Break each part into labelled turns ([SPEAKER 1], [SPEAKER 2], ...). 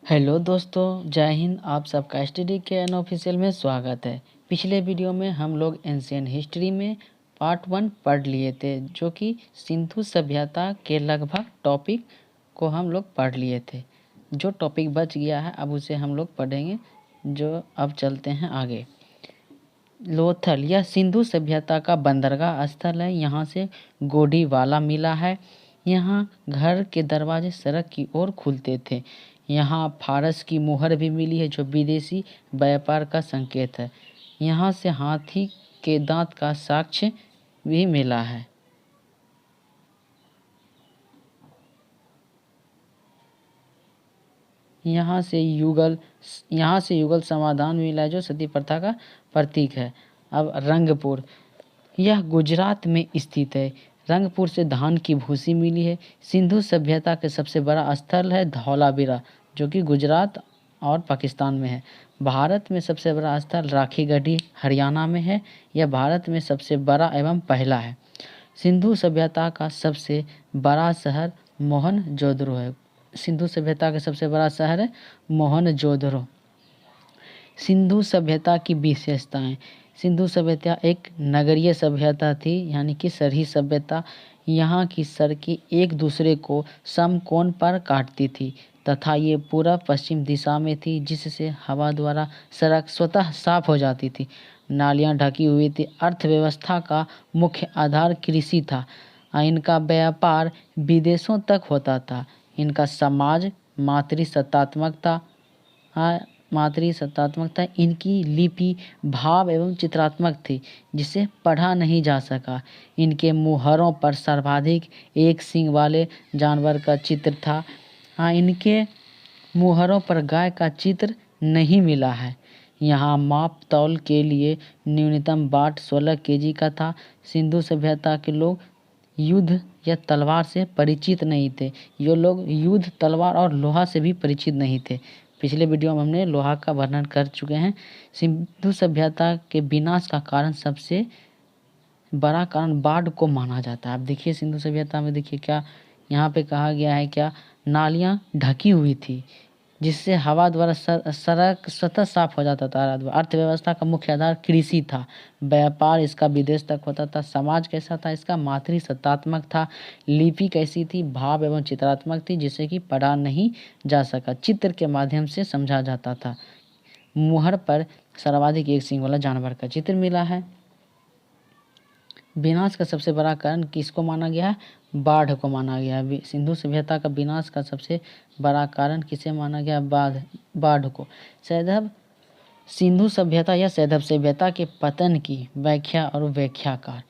[SPEAKER 1] Hello दोस्तों, जय हिंद। आप सबका स्टडी के अनऑफिशियल में स्वागत है। पिछले वीडियो में हम लोग एंशियंट हिस्ट्री में पार्ट 1 पढ़ लिए थे, जो कि सिंधु सभ्यता के लगभग टॉपिक को हम लोग पढ़ लिए थे। जो टॉपिक बच गया है अब उसे हम लोग पढ़ेंगे। जो अब चलते हैं आगे। लोथल यह सिंधु सभ्यता का बंदरगाह स्थल है। यहाँ से गोडीवाला मिला है। यहाँ घर के दरवाजे सड़क की ओर खुलते थे। यहाँ फारस की मुहर भी मिली है, जो विदेशी व्यापार का संकेत है। यहाँ से हाथी के दांत का साक्ष्य भी मिला है। यहाँ से युगल समाधान मिला है, जो सती प्रथा का प्रतीक है। अब रंगपुर, यह गुजरात में स्थित है। रंगपुर से धान की भूसी मिली है। सिंधु सभ्यता के सबसे बड़ा स्थल है धौलावीरा, जो कि गुजरात और पाकिस्तान में है। भारत में सबसे बड़ा स्थल राखीगढ़ी हरियाणा में है। यह भारत में सबसे बड़ा एवं पहला है। सिंधु सभ्यता का सबसे बड़ा शहर मोहनजोदड़ो है। सिंधु सभ्यता का सबसे बड़ा शहर है मोहनजोदड़ो। सिंधु सभ्यता की विशेषताएं। सिंधु सभ्यता एक नगरीय सभ्यता थी, यानी कि सरही सभ्यता। यहाँ की सड़कें एक दूसरे को समकोण पर काटती थी तथा ये पूर्व पश्चिम दिशा में थी, जिससे हवा द्वारा सड़क स्वतः साफ हो जाती थी। नालियाँ ढकी हुई थी। अर्थव्यवस्था का मुख्य आधार कृषि था। इनका व्यापार विदेशों तक होता था। इनका समाज मातृसत्तात्मक था। इनकी लिपि भाव एवं चित्रात्मक थी, जिसे पढ़ा नहीं जा सका। इनके मुहरों पर सर्वाधिक एक सींग वाले जानवर का चित्र था। इनके मुहरों पर गाय का चित्र नहीं मिला है। यहाँ माप तौल के लिए न्यूनतम बाट 16 केजी का था। सिंधु सभ्यता के लोग युद्ध या तलवार से परिचित नहीं थे। ये लोग युद्ध, तलवार और लोहा से भी परिचित नहीं थे। पिछले वीडियो में हमने लोहा का वर्णन कर चुके हैं। सिंधु सभ्यता के विनाश का कारण, सबसे बड़ा कारण बाढ़ को माना जाता है। अब देखिए सिंधु सभ्यता में, देखिए क्या यहाँ पे कहा गया है, क्या नालियाँ ढकी हुई थी, जिससे हवा द्वारा सड़क स्वतः साफ हो जाता था। अर्थव्यवस्था का मुख्य आधार कृषि था। व्यापार इसका विदेश तक होता था। समाज कैसा था इसका? मातृसत्तात्मक था। लिपि कैसी थी? भाव एवं चित्रात्मक थी, जिसे कि पढ़ा नहीं जा सका, चित्र के माध्यम से समझा जाता था। मुहर पर सर्वाधिक एक सींग वाला जानवर का चित्र मिला है। विनाश का सबसे बड़ा कारण किसको माना गया है? बाढ़ को माना गया है। सिंधु सभ्यता का विनाश का सबसे बड़ा कारण किसे माना गया? बाढ़ को। सैंधव सिंधु सभ्यता या सैंधव सभ्यता के पतन की व्याख्या और व्याख्याकार।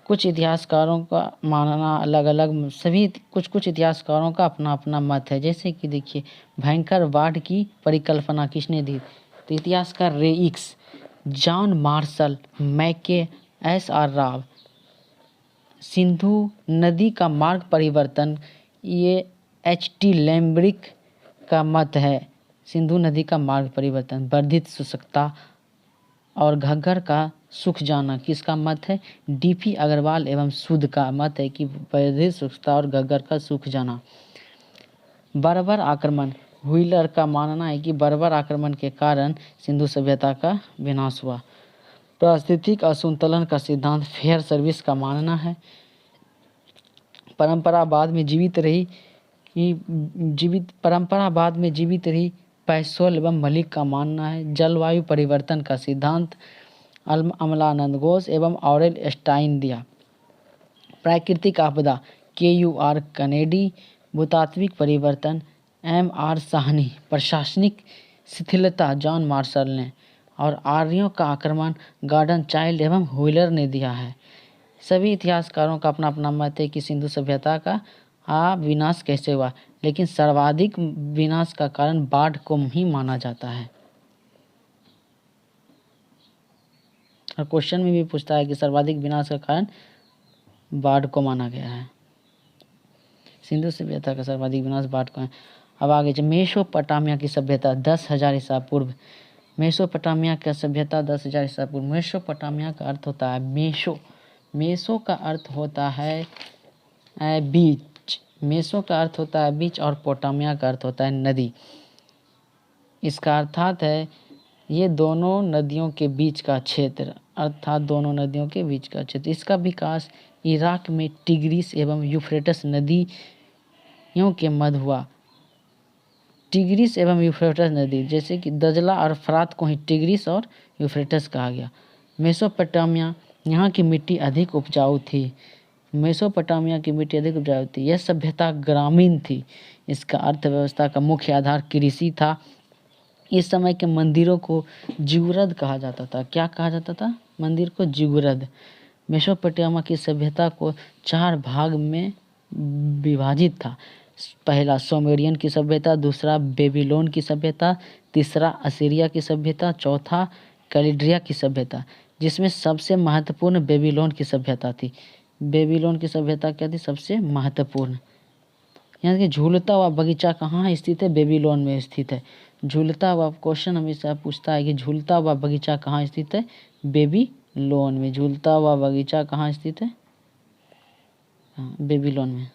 [SPEAKER 1] कुछ इतिहासकारों का मानना अलग अलग, सभी कुछ इतिहासकारों का अपना अपना मत है। जैसे कि देखिए, भयंकर बाढ़ की परिकल्पना किसने दी? तो इतिहासकार रेइक्स, जॉन मार्शल, मैके, एस.आर. राव। सिंधु नदी का मार्ग परिवर्तन, ये H.T. लैम्ब्रिक का मत है। सिंधु नदी का मार्ग परिवर्तन। वर्धित शुष्कता और घग्गर का सूख जाना, किसका मत है? D.P. अग्रवाल एवं सुध का मत है कि वर्धित शुष्कता और घग्गर का सूख जाना। बर्बर आक्रमण, व्हीलर का मानना है कि बर्बर आक्रमण के कारण सिंधु सभ्यता का विनाश हुआ। पारिस्थितिक असंतुलन का सिद्धांत, फेयर सर्विस का मानना है। परंपरा बाद में जीवित रही पैसोल एवं मलिक का मानना है। जलवायु परिवर्तन का सिद्धांत अमलानंद घोष एवं ऑरेल स्टाइन दिया। प्राकृतिक आपदा, KUR कनेडी। भूतात्विक परिवर्तन, MR साहनी। प्रशासनिक शिथिलता, जॉन मार्शल ने। और आर्यों का आक्रमण, गॉर्डन चाइल्ड एवं व्हीलर ने दिया है। सभी इतिहासकारों का अपना अपना मत है कि सिंधु सभ्यता का विनाश कैसे हुआ, लेकिन सर्वाधिक विनाश का कारण बाढ़ को ही माना जाता है। और क्वेश्चन में भी पूछता है कि सर्वाधिक विनाश का कारण बाढ़ को माना गया है। सिंधु सभ्यता का सर्वाधिक विनाश बाढ़ को है। अब आगे मेसोपोटामिया की सभ्यता 10,000 ईसा पूर्व। मेसोपोटामिया की सभ्यता 10,000 ईसा पूर्व। मेसोपोटामिया का अर्थ होता है मेसो का अर्थ होता है बीच। मेसो का अर्थ होता है बीच और पोटामिया का अर्थ होता है नदी। इसका अर्थात है ये दोनों नदियों के बीच का क्षेत्र, अर्थात दोनों नदियों के बीच का क्षेत्र। इसका विकास इराक में टिग्रिस एवं यूफ्रेटस नदियों के मध्य हुआ। टिग्रिस एवं यूफ्रेटस नदी, जैसे कि दजला और फरात को ही टिग्रिस और यूफ्रेटस कहा गया। मेसोपोटामिया, यहाँ की मिट्टी अधिक उपजाऊ थी। मेसोपोटामिया की मिट्टी अधिक उपजाऊ थी। यह सभ्यता ग्रामीण थी। इसका अर्थव्यवस्था का मुख्य आधार कृषि था। इस समय के मंदिरों को जिगुरद कहा जाता था। क्या कहा जाता था? मंदिर को जिगुरद। मेसोपोटामिया की सभ्यता को 4 भाग में विभाजित था। पहला सुमेरियन की सभ्यता, दूसरा बेबीलोन की सभ्यता, तीसरा असीरिया की सभ्यता, चौथा कैलिड्रिया की सभ्यता, जिसमें सबसे महत्वपूर्ण बेबीलोन की सभ्यता थी। बेबीलोन की सभ्यता क्या थी? सबसे महत्वपूर्ण। यहाँ कि झूलता हुआ बगीचा कहाँ स्थित है? बेबीलोन में स्थित है। झूलता हुआ, क्वेश्चन हमेशा पूछता है कि झूलता हुआ बगीचा कहाँ स्थित है? बेबीलोन में। झूलता हुआ बगीचा कहाँ स्थित है? हाँ, बेबीलोन में।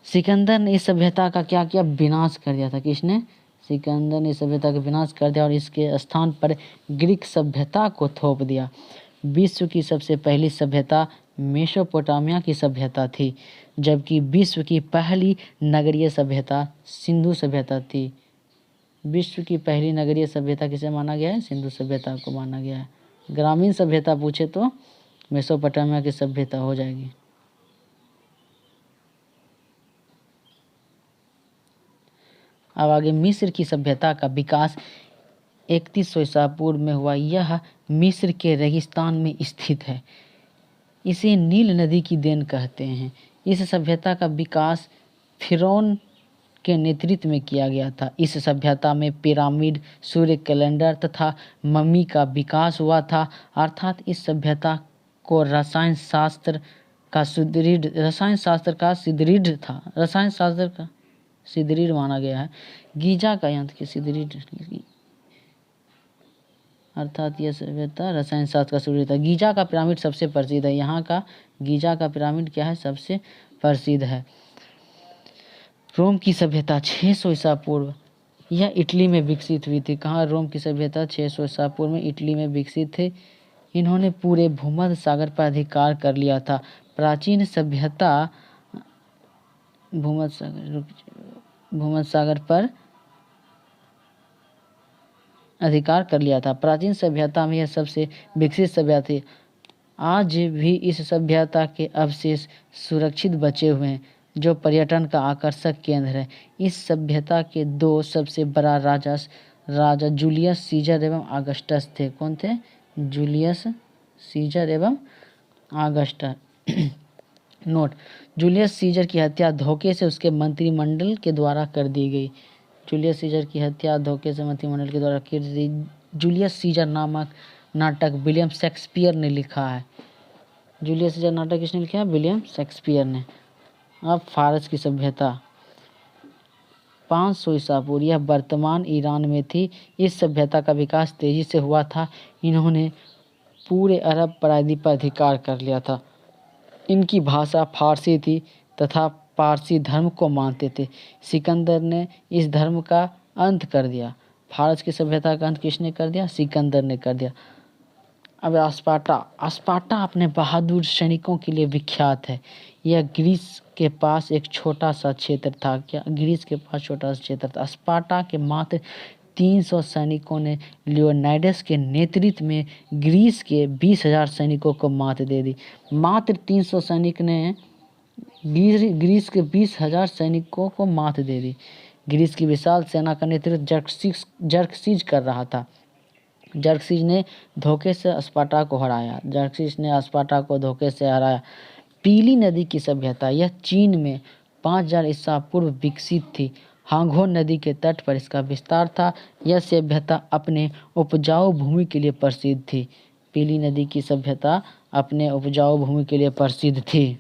[SPEAKER 1] सिकंदर ने इस सभ्यता का क्या किया? विनाश कर दिया था। किसने? सिकंदर ने इस सभ्यता का विनाश कर दिया और इसके स्थान पर ग्रीक सभ्यता को थोप दिया। विश्व की सबसे पहली सभ्यता मेसोपोटामिया की सभ्यता थी, जबकि विश्व की पहली नगरीय सभ्यता सिंधु सभ्यता थी। विश्व की पहली नगरीय सभ्यता किसे माना गया है? सिंधु सभ्यता को माना गया है। ग्रामीण सभ्यता पूछे तो मेसोपोटामिया की सभ्यता हो जाएगी। अब आगे मिस्र की सभ्यता का विकास 3100 ईसा पूर्व में हुआ। यह मिस्र के रेगिस्तान में स्थित है। इसे नील नदी की देन कहते हैं। इस सभ्यता का विकास फिरौन के नेतृत्व में किया गया था। इस सभ्यता में पिरामिड, सूर्य कैलेंडर तथा मम्मी का विकास हुआ था। अर्थात इस सभ्यता को रसायन शास्त्र का सुदृढ़ माना गया है। गीजा का यंत्र की सुदृढ़, अर्थात यह सभ्यता रसायन शास्त्र का सुदृढ़ था। गीजा का पिरामिड सबसे प्रसिद्ध है। यहाँ का गीजा का पिरामिड क्या है? सबसे प्रसिद्ध है। रोम की सभ्यता 600 ईसा पूर्व, यह इटली में विकसित हुई थी। कहाँ? रोम की सभ्यता 600 ईसा पूर्व में इटली में विकसित थे। इन्होंने पूरे भूमध्य सागर पर अधिकार कर लिया था। प्राचीन सभ्यता भूमध्य सागर पर अधिकार कर लिया था। प्राचीन सभ्यता में यह सबसे विकसित सभ्यता थी। आज भी इस सभ्यता के अवशेष सुरक्षित बचे हुए हैं, जो पर्यटन का आकर्षक केंद्र है। इस सभ्यता के 2 सबसे बड़ा राजा जूलियस सीजर एवं ऑगस्टस थे। कौन थे? जूलियस सीजर एवं ऑगस्टस। नोट: जूलियस सीजर की हत्या धोखे से उसके मंत्रिमंडल के द्वारा कर दी गई। जूलियस सीजर की हत्या धोखे से मंत्रिमंडल के द्वारा कर दी। जूलियस सीजर नामक नाटक विलियम शेक्सपियर ने लिखा है। जूलियस सीजर नाटक किसने लिखा है? विलियम शेक्सपियर ने। अब फारस की सभ्यता 500 ईसा पूर्व, यह वर्तमान ईरान में थी। इस सभ्यता का विकास तेजी से हुआ था। इन्होंने पूरे अरब प्रायद्वीप पर अधिकार कर लिया था। इनकी भाषा फारसी थी तथा पारसी धर्म को मानते थे। सिकंदर ने इस धर्म का अंत कर दिया। फारस की सभ्यता का अंत किसने कर दिया? सिकंदर ने कर दिया। अब स्पार्टा अपने बहादुर सैनिकों के लिए विख्यात है। यह ग्रीस के पास एक छोटा सा क्षेत्र था। क्या? ग्रीस के पास छोटा सा क्षेत्र था। स्पार्टा के मात्र 300 सैनिकों ने लियोनाइडस के नेतृत्व में ग्रीस के 20,000 सैनिकों को मात दे दी। मात्र 300 सैनिक ने ग्रीस के 20,000 सैनिकों को मात दे दी। ग्रीस की विशाल सेना का नेतृत्व जर्कसीज कर रहा था। जर्कसीज ने धोखे से स्पार्टा को हराया। पीली नदी की सभ्यता, यह चीन में 5000 ईसा पूर्व विकसित थी। हांगहो नदी के तट पर इसका विस्तार था। यह सभ्यता अपने उपजाऊ भूमि के लिए प्रसिद्ध थी। पीली नदी की सभ्यता अपने उपजाऊ भूमि के लिए प्रसिद्ध थी।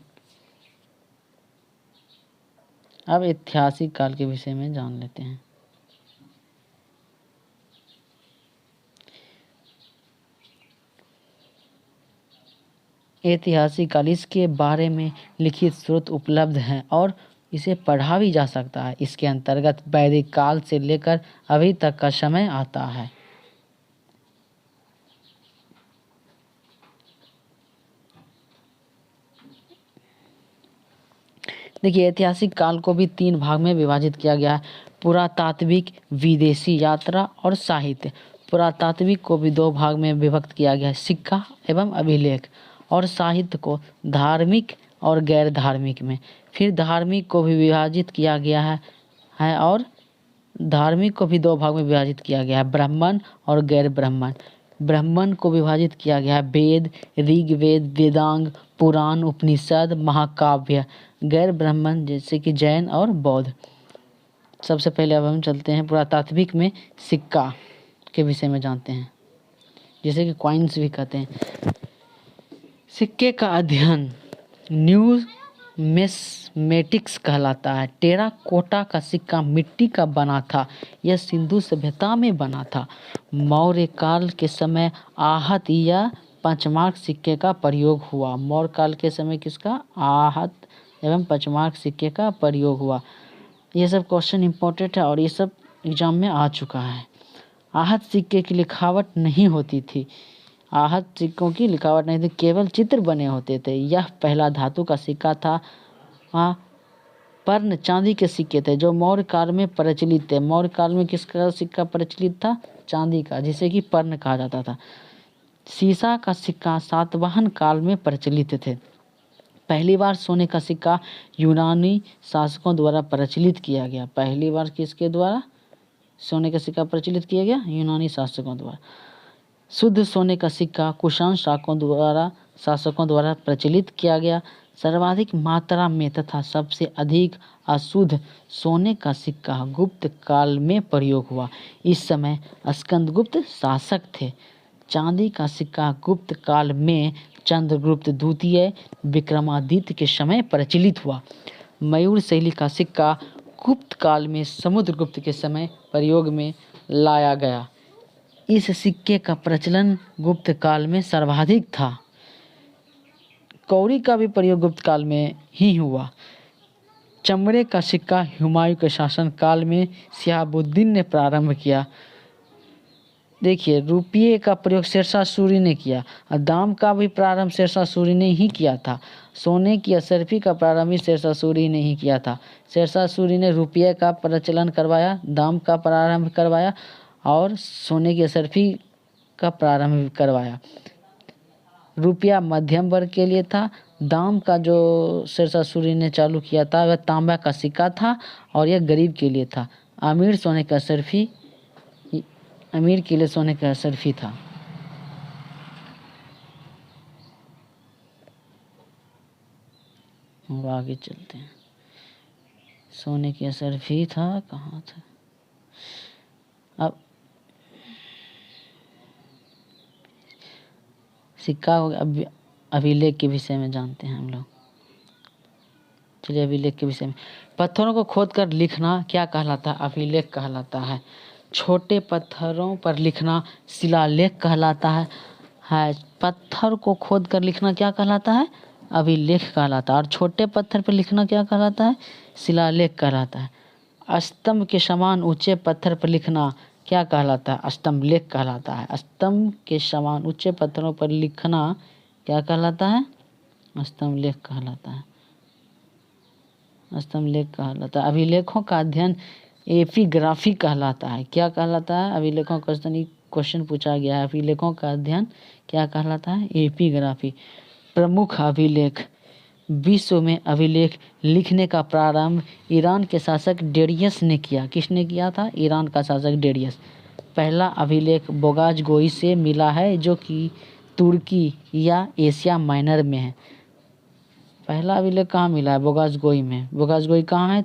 [SPEAKER 1] अब ऐतिहासिक काल के विषय में जान लेते हैं। ऐतिहासिक काल, इसके बारे में लिखित स्रोत उपलब्ध हैं और इसे पढ़ा भी जा सकता है। इसके अंतर्गत वैदिक काल से लेकर अभी तक का समय आता है। देखिए, ऐतिहासिक काल को भी 3 भाग में विभाजित किया गया है: पुरातात्विक, विदेशी यात्रा और साहित्य। पुरातात्विक को भी 2 भाग में विभक्त किया गया है: सिक्का एवं अभिलेख, और साहित्य को धार्मिक और गैर धार्मिक में। फिर धार्मिक को भी विभाजित किया गया है और धार्मिक को भी 2 भाग में विभाजित किया गया है: ब्राह्मण और गैर ब्राह्मण। ब्राह्मण को विभाजित किया गया है वेद, ऋग्वेद, वेदांग, पुराण, उपनिषद, महाकाव्य। गैर ब्राह्मण जैसे कि जैन और बौद्ध। सबसे पहले अब हम चलते हैं पुरातात्विक में सिक्का के विषय में जानते हैं, जिसे कि कॉइन्स भी कहते हैं। सिक्के का अध्ययन न्यूमेटिक्स कहलाता है। टेराकोटा का सिक्का मिट्टी का बना था। यह सिंधु सभ्यता में बना था। मौर्य काल के समय आहत या पंचमार्क सिक्के का प्रयोग हुआ। मौर्य काल के समय किसका? आहत एवं पंचमार्क सिक्के का प्रयोग हुआ। ये सब क्वेश्चन इंपॉर्टेंट है और ये सब एग्जाम में आ चुका है। आहत सिक्के की लिखावट नहीं होती थी। आहत सिक्कों की लिखावट नहीं थी, केवल चित्र बने होते थे। यह पहला धातु का सिक्का था। पर्ण चांदी के सिक्के थे जो मौर्य काल में प्रचलित थे। मौर्य काल में किसका सिक्का प्रचलित था? चांदी का, जिसे कि पर्ण कहा जाता था। सीसा का सिक्का सातवाहन काल में प्रचलित थे। पहली बार सोने का सिक्का यूनानी शासकों द्वारा प्रचलित किया गया। पहली बार किसके द्वारा सोने का सिक्का प्रचलित किया गया? यूनानी शासकों द्वारा। शुद्ध सोने का सिक्का कुषाण शासकों द्वारा प्रचलित किया गया। सर्वाधिक मात्रा में तथा सबसे अधिक अशुद्ध सोने का सिक्का गुप्त काल में प्रयोग हुआ। इस समय स्कंदगुप्त शासक थे। चांदी का सिक्का गुप्त काल में चंद्रगुप्त द्वितीय विक्रमादित्य के समय प्रचलित हुआ। मयूर शैली का सिक्का गुप्त काल में समुद्रगुप्त के समय प्रयोग में लाया गया। इस सिक्के का प्रचलन गुप्त काल में सर्वाधिक था। कौड़ी का भी प्रयोग गुप्त काल में ही हुआ। चमड़े का सिक्का हुमायूं के शासन काल में शिहाबुद्दीन ने प्रारंभ किया। देखिए, रुपये का प्रयोग शेरशाह सूरी ने किया और दाम का भी प्रारंभ शेरशाह सूरी ने ही किया था। सोने की असरफी का प्रारंभ भी शेरशाह सूरी ने ही किया था। शेरशाह सूरी ने रुपये का प्रचलन करवाया, दाम का प्रारंभ करवाया और सोने की असरफी का प्रारंभ करवाया। रुपया मध्यम वर्ग के लिए था। दाम का जो शेरशाह सूरी ने चालू किया था वह तांबा का सिक्का था और यह गरीब के लिए था। अमीर के लिए सोने का असरफी था। अब आगे चलते हैं। सोने की असरफी था, कहाँ था? अब सिक्का अभिलेख के विषय में जानते हैं हम लोग। चलिए, अभिलेख के विषय में। पत्थरों को खोदकर लिखना क्या कहलाता है? अभिलेख कहलाता है। छोटे पत्थरों पर लिखना शिलालेख कहलाता है। पत्थर को खोदकर लिखना क्या कहलाता है? अभिलेख कहलाता है। और छोटे पत्थर पर लिखना क्या कहलाता है? शिलालेख कहलाता है। स्तंभ के समान ऊंचे पत्थर पर लिखना क्या कहलाता है? स्तंभ लेख कहलाता है। स्तंभ के समान ऊंचे पत्थरों पर लिखना क्या कहलाता है? स्तंभ लेख कहलाता है। स्तंभ लेख कहलाता है। अभिलेखों का अध्ययन एपिग्राफी कहलाता है। क्या कहलाता है? अभिलेखों का क्वेश्चन पूछा गया है। अभिलेखों का अध्ययन क्या कहलाता है? एपिग्राफी। प्रमुख अभिलेख। विश्व में अभिलेख लिखने का प्रारंभ ईरान के शासक डेरियस ने किया। किसने किया था? ईरान का शासक डेरियस। पहला अभिलेख बोगाजगोई से मिला है जो कि तुर्की या एशिया माइनर में है। पहला अभिलेख कहाँ मिला है? बोगाजगोई में। बोगाजगोई कहाँ है?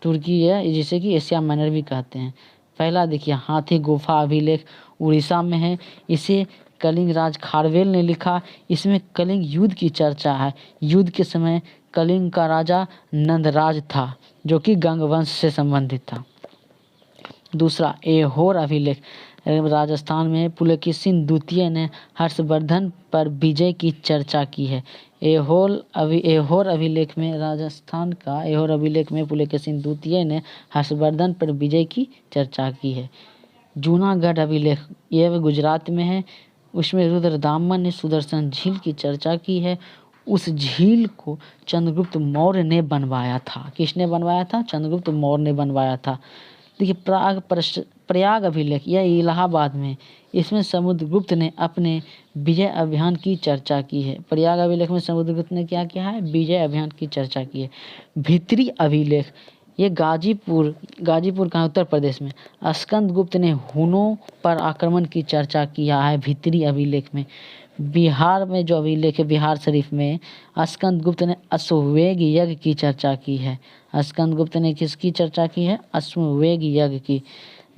[SPEAKER 1] तुर्की है, जिसे कि एशिया माइनर भी कहते हैं। पहला देखिए, हाथी गुफा अभिलेख उड़ीसा में है। इसे कलिंग राज खारवेल ने लिखा। इसमें कलिंग युद्ध की चर्चा है। युद्ध के समय कलिंग का राजा नंदराज था जो कि गंग वंश से संबंधित था। दूसरा, ऐहोर अभिलेख राजस्थान में पुलकेशिन द्वितीय ने हर्षवर्धन पर विजय की चर्चा की है। ऐहोर अभिलेख में राजस्थान का ऐहोर अभिलेख में पुलकेशिन द्वितीय ने हर्षवर्धन पर विजय की चर्चा की है। जूनागढ़ अभिलेख यह गुजरात में है, उसमें रुद्रदामन ने सुदर्शन झील की चर्चा की है। उस झील को चंद्रगुप्त मौर्य ने बनवाया था। किसने बनवाया था? चंद्रगुप्त मौर्य ने बनवाया था। देखिए प्रयाग अभिलेख यह इलाहाबाद में, इसमें समुद्रगुप्त ने अपने विजय अभियान की चर्चा की है। प्रयाग अभिलेख में समुद्रगुप्त ने क्या किया है? विजय अभियान की चर्चा की है। भित्री अभिलेख ये गाजीपुर कहाँ? उत्तर प्रदेश में। स्कंदगुप्त ने हुनों पर आक्रमण की चर्चा किया है भित्री अभिलेख में। बिहार में जो अभिलेख है बिहार शरीफ में, स्कंदगुप्त ने अश्वमेध यज्ञ की चर्चा की है। स्कंदगुप्त ने किसकी चर्चा की है? अश्वमेध यज्ञ की।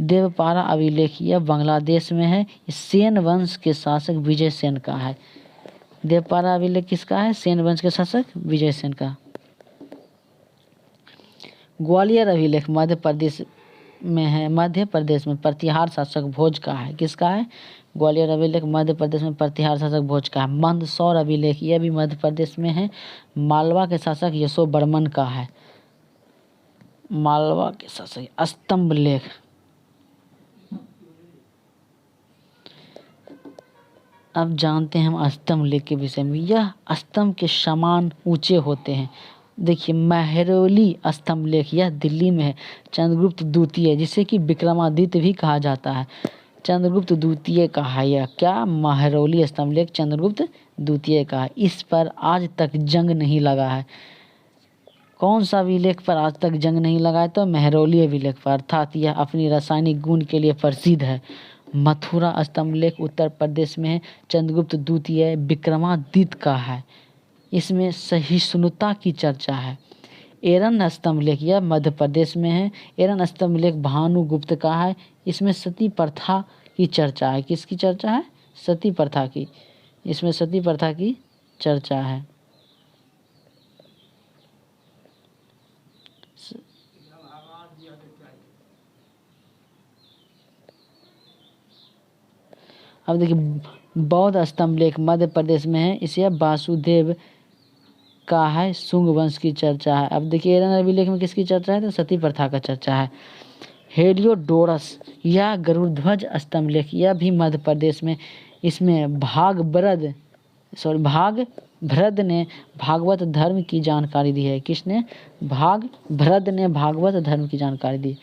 [SPEAKER 1] देवपारा अभिलेख यह बांग्लादेश में है, सेन वंश के शासक विजय सेन का है। देवपारा अभिलेख किसका है? सेन वंश के शासक विजय सेन का। ग्वालियर अभिलेख मध्य प्रदेश में है, मध्य प्रदेश में प्रतिहार शासक भोज का है। किसका है? ग्वालियर अभिलेख मध्य प्रदेश में प्रतिहार शासक भोज का है। मंदसौर अभिलेख यह भी मध्य प्रदेश में है, मालवा के शासक यशोवर्मन का है। मालवा के शासक। स्तंभ लेख अब जानते हैं हम स्तंभ लेख के विषय में। यह स्तंभ के समान ऊंचे होते हैं। देखिए महरौली स्तंभ लेख यह दिल्ली में है, चंद्रगुप्त द्वितीय जिसे कि विक्रमादित्य भी कहा जाता है। चंद्रगुप्त द्वितीय का है यह क्या? महरौली स्तंभ लेख चंद्रगुप्त द्वितीय का है। इस पर आज तक जंग नहीं लगा है। कौन सा अभिलेख पर आज तक जंग नहीं लगा है? तो महरौली अभिलेख पर, अर्थात यह अपनी रासायनिक गुण के लिए प्रसिद्ध है। मथुरा स्तंभ लेख उत्तर प्रदेश में है, चंद्रगुप्त द्वितीय विक्रमादित्य का है। इसमें सहिष्णुता की चर्चा है। एरन स्तंभ लेख यह मध्य प्रदेश में है, एरन स्तंभ लेख भानुगुप्त का है। इसमें सती प्रथा की चर्चा है। किसकी चर्चा है? सती प्रथा की। इसमें सती प्रथा की चर्चा है। अब देखिए बौद्ध स्तंभ लेख मध्य प्रदेश में है, इसे वासुदेव का है, शुंग वंश की चर्चा है। अब देखिए एरन अभिलेख में किसकी चर्चा है? तो सती प्रथा का चर्चा है। हेलियोडोरस या गरुड़ध्वज स्तंभ लेख यह भी मध्य प्रदेश में, इसमें भागभ्रद ने भागवत धर्म की जानकारी दी है। किसने? भागभ्रद ने भागवत धर्म की जानकारी दी।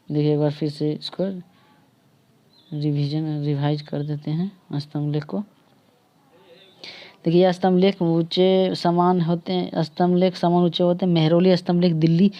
[SPEAKER 1] देखिए एक बार फिर से इसको रिवाइज कर देते हैं स्तंभ लेख को। देखिए यह स्तंभ लेख ऊंचे समान होते हैं, स्तंभ लेख समान ऊंचे होते हैं। महरौली स्तंभ लेख दिल्ली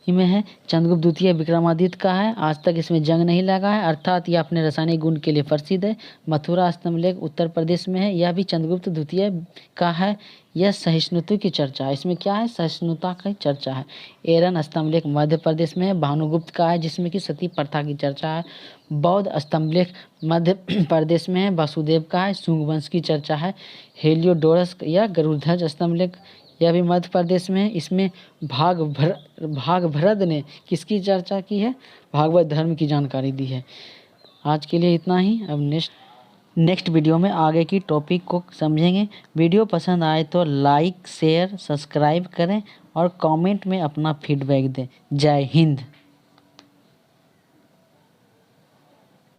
[SPEAKER 1] में है, चंद्रगुप्त द्वितीय विक्रमादित्य का है। आज तक इसमें जंग नहीं लगा है, अर्थात यह अपने रासायनिक गुण के लिए प्रसिद्ध है। मथुरा स्तंभ लेख उत्तर प्रदेश में है, यह भी चंद्रगुप्त द्वितीय का है। यह सहिष्णुता की चर्चा है। इसमें क्या है? सहिष्णुता की चर्चा है। एरन स्तंभ लेख मध्य प्रदेश में है, भानुगुप्त का है, जिसमें कि सती प्रथा की चर्चा है। बौद्ध स्तंभ लेख मध्य प्रदेश में है, वासुदेव का है, शुंग वंश की चर्चा है। हेलियोडोरस या गरुड़ध्वज स्तंभ लेख यह भी मध्य प्रदेश में है। इसमें भागभरद ने किसकी चर्चा की है? भागवत धर्म की जानकारी दी है। आज के लिए इतना ही। अब नेक्स्ट वीडियो में आगे की टॉपिक को समझेंगे। वीडियो पसंद आए तो लाइक शेयर सब्सक्राइब करें और कमेंट में अपना फीडबैक दें। जय हिंद।